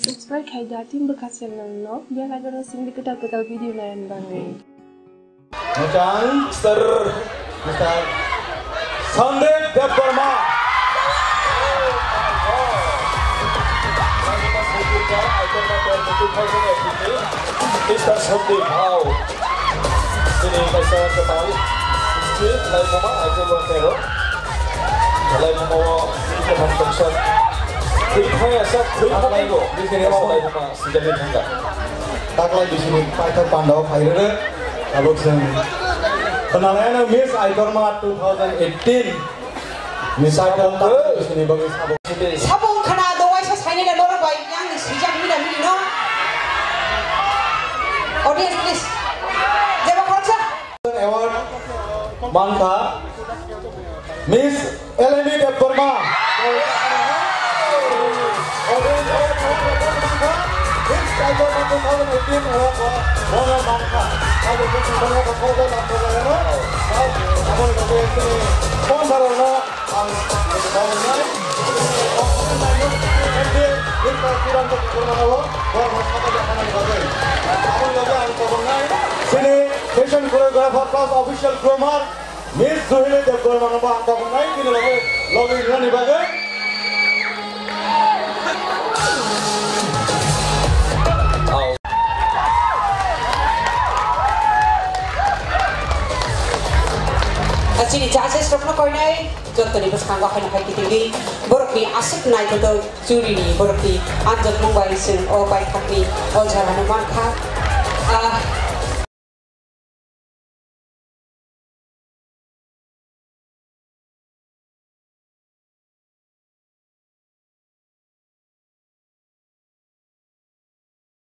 Subscribe kay dating bekas channel no, biar ada langsung diketal-ketal video lain bang. Macam Mr. Sandeep Devarma. Mr. Sandeep Bhau. Ini pasal kembali. Street lain nama aku Montero. Lain nama kita mention. Saya asal berapa itu? Di sini lain nama sejamin enggak. Tak lain di sini Fighter Pandawa Fighter. Kalau penilaian Miss Aikorma 2018 Miss Aikorma di sini bagi sabong kana do waisa saini da lora bai yang sijak mi da mi no audience please jaba khorcha award Mangka Miss Eleni Devarma Miss Aikorma 2018 award Mangka Aku pun banyak foto dan foto Aku lebih sponsor na ang pagkakalay. Hindi kita kurang untuk bermanawa, bahwa masyarakat akan dibagai. Aku lagi ang pagkakalay. Sini fashion choreographer plus official drummer Miss Zuhili Devarma ang pagkakalay. Kini lagi nani bagai. Sini judges rokno koinai jottoni beskang wakan kai kitingi borokni asik nai to juri ni borokni anjak mumbai sin o bai thakni o jaranu mangkha